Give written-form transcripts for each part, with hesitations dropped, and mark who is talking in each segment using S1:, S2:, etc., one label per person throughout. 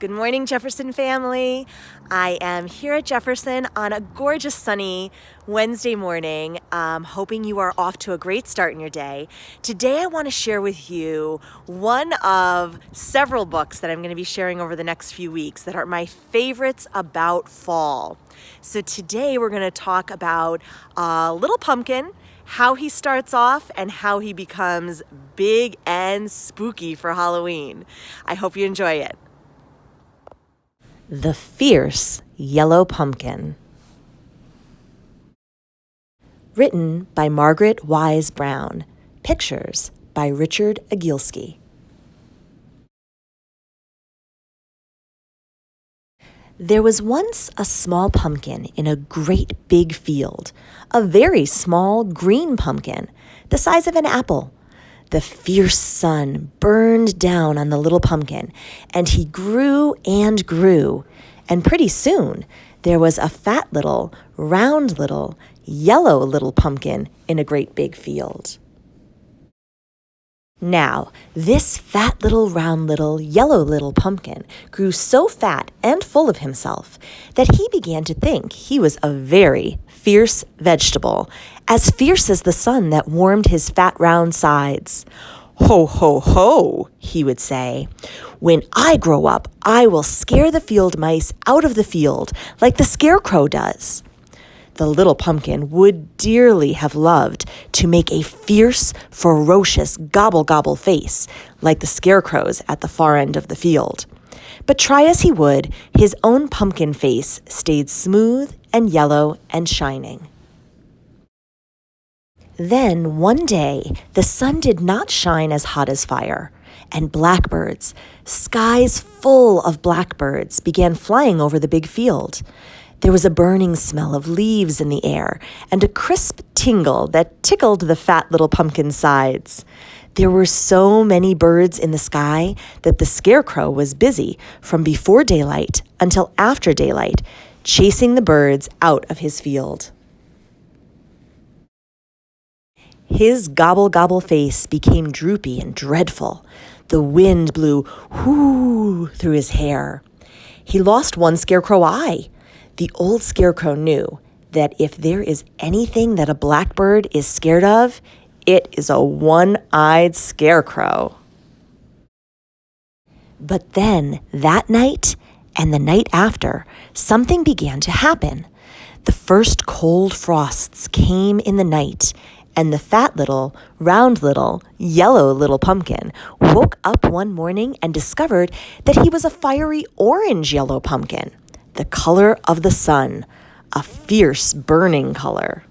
S1: Good morning, Jefferson family. I am here at Jefferson on a gorgeous sunny Wednesday morning, hoping you are off to a great start in your day. Today I want to share with you one of several books that I'm going to be sharing over the next few weeks that are my favorites about fall. So today we're going to talk about Little Pumpkin, how he starts off and how he becomes big and spooky for Halloween. I hope you enjoy it. The Fierce Yellow Pumpkin. Written by Margaret Wise Brown. Pictures by Richard Agielski. There was once a small pumpkin in a great big field, a very small green pumpkin, the size of an apple. The fierce sun burned down on the little pumpkin, and he grew and grew, and pretty soon there was a fat little, round little, yellow little pumpkin in a great big field. Now, this fat little, round little, yellow little pumpkin grew so fat and full of himself that he began to think he was a very fierce vegetable, as fierce as the sun that warmed his fat round sides. "Ho, ho, ho," he would say. "When I grow up, I will scare the field mice out of the field like the scarecrow does." The little pumpkin would dearly have loved to make a fierce, ferocious gobble-gobble face like the scarecrows at the far end of the field. But try as he would, his own pumpkin face stayed smooth and yellow and shining. Then one day, the sun did not shine as hot as fire, and blackbirds, skies full of blackbirds, began flying over the big field. There was a burning smell of leaves in the air and a crisp tingle that tickled the fat little pumpkin's sides. There were so many birds in the sky that the scarecrow was busy from before daylight until after daylight, chasing the birds out of his field. His gobble-gobble face became droopy and dreadful. The wind blew whoo through his hair. He lost one scarecrow eye. The old scarecrow knew that if there is anything that a blackbird is scared of, it is a one-eyed scarecrow. But then, that night and the night after, something began to happen. The first cold frosts came in the night, and the fat little, round little, yellow little pumpkin woke up one morning and discovered that he was a fiery orange-yellow pumpkin, the color of the sun, a fierce burning color.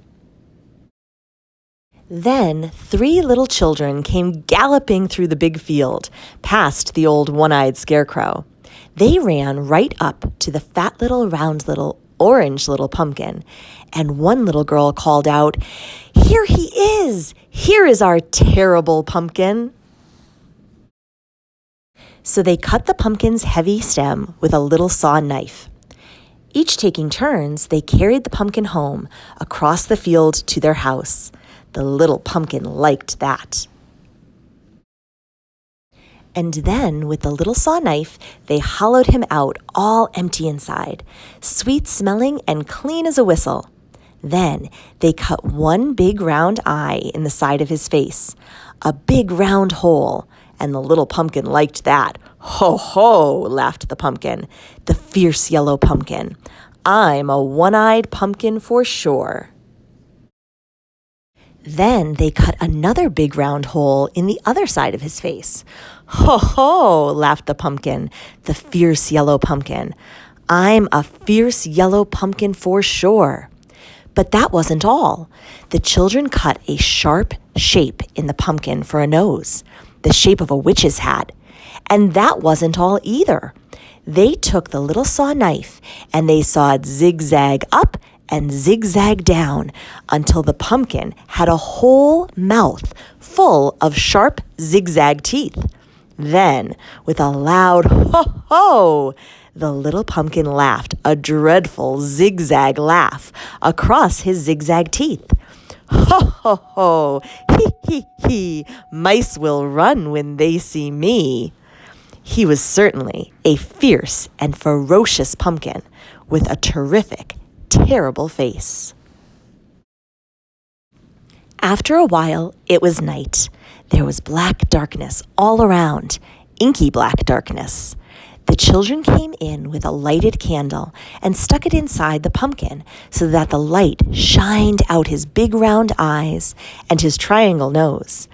S1: Then 3 little children came galloping through the big field, past the old one-eyed scarecrow. They ran right up to the fat little, round little, orange little pumpkin, and one little girl called out, "Here he is! Here is our terrible pumpkin!" So they cut the pumpkin's heavy stem with a little saw knife. Each taking turns, they carried the pumpkin home across the field to their house. The little pumpkin liked that. And then, with the little saw knife, they hollowed him out all empty inside, sweet-smelling and clean as a whistle. Then they cut one big round eye in the side of his face, a big round hole, and the little pumpkin liked that. "Ho, ho," laughed the pumpkin, the fierce yellow pumpkin. "I'm a one-eyed pumpkin for sure." Then they cut another big round hole in the other side of his face. "Ho, ho," laughed the pumpkin, the fierce yellow pumpkin. "I'm a fierce yellow pumpkin for sure." But that wasn't all. The children cut a sharp shape in the pumpkin for a nose, the shape of a witch's hat. And that wasn't all either. They took the little saw knife and they sawed zigzag up and zigzag down until the pumpkin had a whole mouth full of sharp zigzag teeth. Then, with a loud ho-ho, the little pumpkin laughed a dreadful zigzag laugh across his zigzag teeth. "Ho, ho, ho, hee, hee, hee, mice will run when they see me." He was certainly a fierce and ferocious pumpkin with a terrific, terrible face. After a while, it was night. There was black darkness all around, inky black darkness. The children came in with a lighted candle and stuck it inside the pumpkin so that the light shined out his big round eyes and his triangle nose,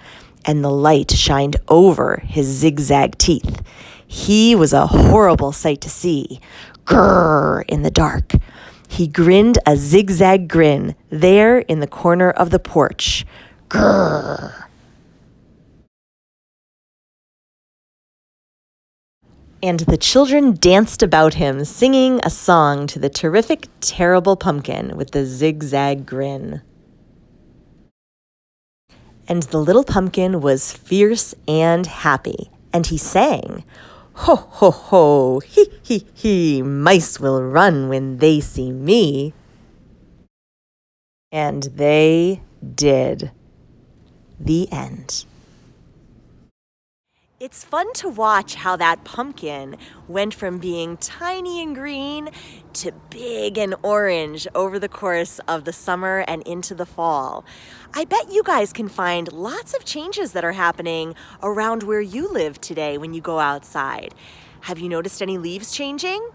S1: and the light shined over his zigzag teeth. He was a horrible sight to see. Grrr, in the dark. He grinned a zigzag grin there in the corner of the porch. Grrr. And the children danced about him, singing a song to the terrific, terrible pumpkin with the zigzag grin. And the little pumpkin was fierce and happy, and he sang, "Ho, ho, ho, hee, hee, hee, mice will run when they see me." And they did. The end. It's fun to watch how that pumpkin went from being tiny and green to big and orange over the course of the summer and into the fall. I bet you guys can find lots of changes that are happening around where you live today when you go outside. Have you noticed any leaves changing?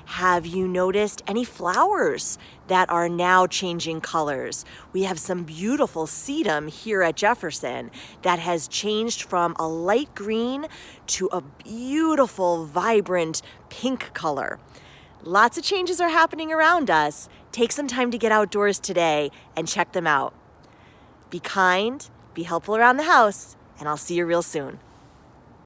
S1: Have you noticed any flowers that are now changing colors? We have some beautiful sedum here at Jefferson that has changed from a light green to a beautiful, vibrant pink color. Lots of changes are happening around us. Take some time to get outdoors today and check them out. Be kind, be helpful around the house, and I'll see you real soon.